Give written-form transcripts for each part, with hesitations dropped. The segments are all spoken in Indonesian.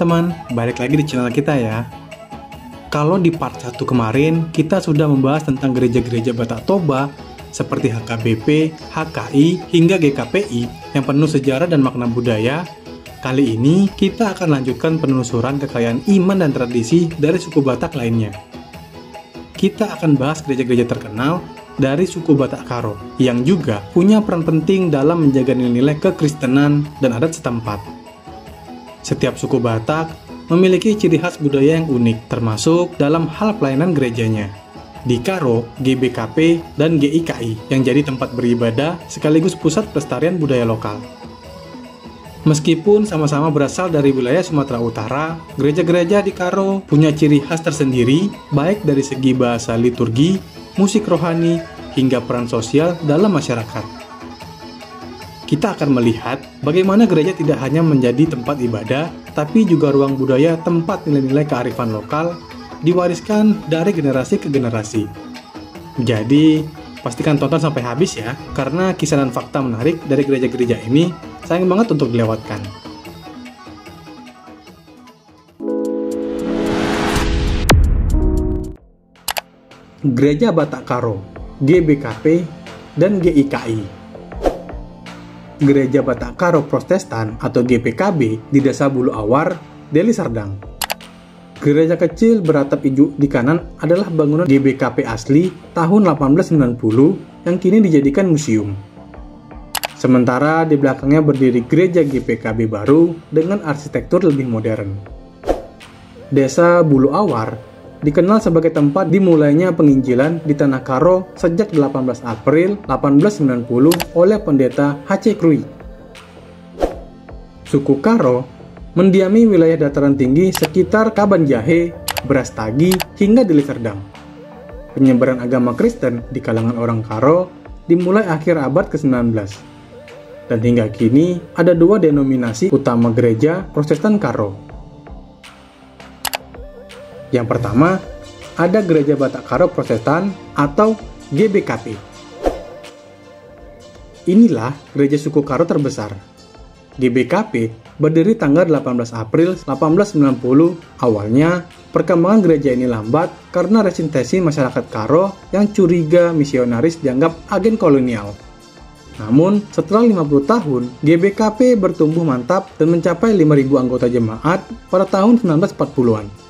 teman-teman, balik lagi di channel kita ya. Kalau di part 1 kemarin, kita sudah membahas tentang gereja-gereja Batak Toba seperti HKBP, HKI, hingga GKPI yang penuh sejarah dan makna budaya. Kali ini, kita akan lanjutkan penelusuran kekayaan iman dan tradisi dari suku Batak lainnya. Kita akan bahas gereja-gereja terkenal dari suku Batak Karo, yang juga punya peran penting dalam menjaga nilai-nilai kekristenan dan adat setempat. Setiap suku Batak memiliki ciri khas budaya yang unik, termasuk dalam hal pelayanan gerejanya. Di Karo, GBKP, dan GIKI yang jadi tempat beribadah sekaligus pusat pelestarian budaya lokal. Meskipun sama-sama berasal dari wilayah Sumatera Utara, gereja-gereja di Karo punya ciri khas tersendiri, baik dari segi bahasa liturgi, musik rohani, hingga peran sosial dalam masyarakat. Kita akan melihat bagaimana gereja tidak hanya menjadi tempat ibadah, tapi juga ruang budaya tempat nilai-nilai kearifan lokal diwariskan dari generasi ke generasi. Jadi, pastikan tonton sampai habis ya, karena kisah dan fakta menarik dari gereja-gereja ini sayang banget untuk dilewatkan. Gereja Batak Karo, GBKP, dan GIKI. Gereja Batak Karo Protestan atau GPKB di Desa Bulu Awar, Deli Serdang. Gereja kecil beratap ijo di kanan adalah bangunan GBKP asli tahun 1890 yang kini dijadikan museum. Sementara di belakangnya berdiri gereja GPKB baru dengan arsitektur lebih modern. Desa Bulu Awar dikenal sebagai tempat dimulainya penginjilan di Tanah Karo sejak 18 April 1890 oleh pendeta H.C. Krui. Suku Karo mendiami wilayah dataran tinggi sekitar Kabanjahe, Brastagi, hingga Deli Serdang. Penyebaran agama Kristen di kalangan orang Karo dimulai akhir abad ke-19. Dan hingga kini ada dua denominasi utama gereja Protestan Karo. Yang pertama, ada Gereja Batak Karo Protestan atau GBKP. Inilah gereja suku Karo terbesar. GBKP berdiri tanggal 18 April 1890. Awalnya, perkembangan gereja ini lambat karena resistensi masyarakat Karo yang curiga misionaris dianggap agen kolonial. Namun, setelah 50 tahun, GBKP bertumbuh mantap dan mencapai 5.000 anggota jemaat pada tahun 1940-an.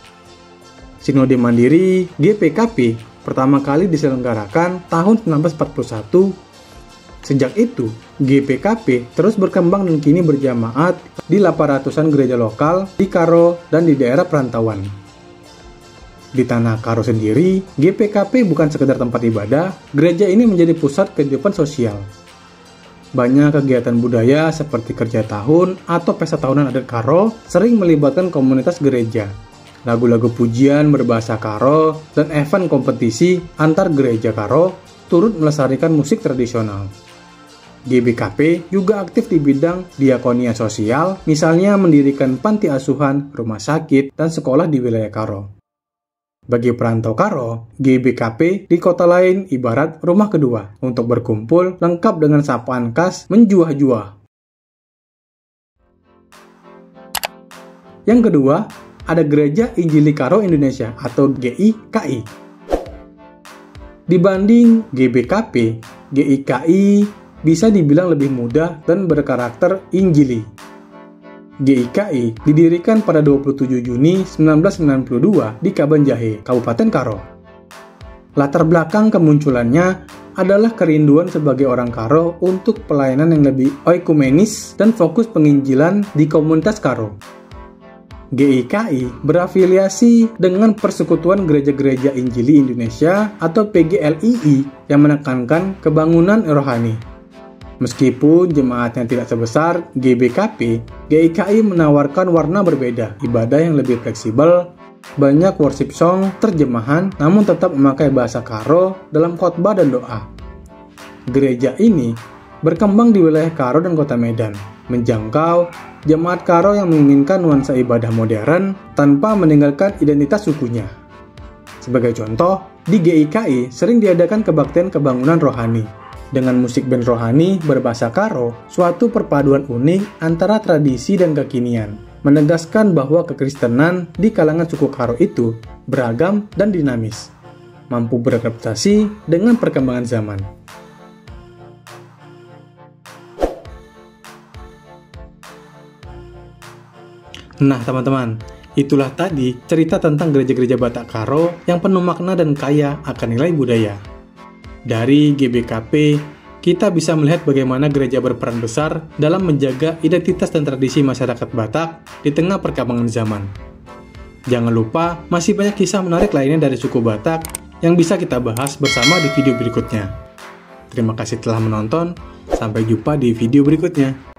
Sinode Mandiri GPKP pertama kali diselenggarakan tahun 1941. Sejak itu, GPKP terus berkembang dan kini berjamaat di 800-an gereja lokal di Karo dan di daerah perantauan. Di Tanah Karo sendiri, GPKP bukan sekedar tempat ibadah, gereja ini menjadi pusat kehidupan sosial. Banyak kegiatan budaya seperti kerja tahun atau pesta tahunan adat Karo sering melibatkan komunitas gereja. Lagu-lagu pujian berbahasa Karo dan event kompetisi antar gereja Karo turut melestarikan musik tradisional. GBKP juga aktif di bidang diakonia sosial, misalnya mendirikan panti asuhan, rumah sakit, dan sekolah di wilayah Karo. Bagi perantau Karo, GBKP di kota lain ibarat rumah kedua untuk berkumpul lengkap dengan sapaan khas menjuah-juah. Yang kedua, ada Gereja Injili Karo Indonesia atau GIKI. Dibanding GBKP, GIKI bisa dibilang lebih muda dan berkarakter Injili. GIKI didirikan pada 27 Juni 1992 di Kabanjahe, Kabupaten Karo. Latar belakang kemunculannya adalah kerinduan sebagai orang Karo untuk pelayanan yang lebih oikumenis dan fokus penginjilan di komunitas Karo. GIKI berafiliasi dengan Persekutuan Gereja-Gereja Injili Indonesia atau PGLII yang menekankan kebangunan rohani. Meskipun jemaatnya tidak sebesar GBKP, GIKI menawarkan warna berbeda, ibadah yang lebih fleksibel, banyak worship song, terjemahan, namun tetap memakai bahasa Karo dalam khotbah dan doa. Gereja ini berkembang di wilayah Karo dan Kota Medan, menjangkau jemaat Karo yang menginginkan nuansa ibadah modern tanpa meninggalkan identitas sukunya. Sebagai contoh, di GIKI sering diadakan kebaktian kebangunan rohani. Dengan musik band rohani berbahasa Karo, suatu perpaduan unik antara tradisi dan kekinian. menegaskan bahwa kekristenan di kalangan suku Karo itu beragam dan dinamis, mampu beradaptasi dengan perkembangan zaman. Nah teman-teman, itulah tadi cerita tentang gereja-gereja Batak Karo yang penuh makna dan kaya akan nilai budaya. Dari GBKP, kita bisa melihat bagaimana gereja berperan besar dalam menjaga identitas dan tradisi masyarakat Batak di tengah perkembangan zaman. Jangan lupa, masih banyak kisah menarik lainnya dari suku Batak yang bisa kita bahas bersama di video berikutnya. Terima kasih telah menonton, sampai jumpa di video berikutnya.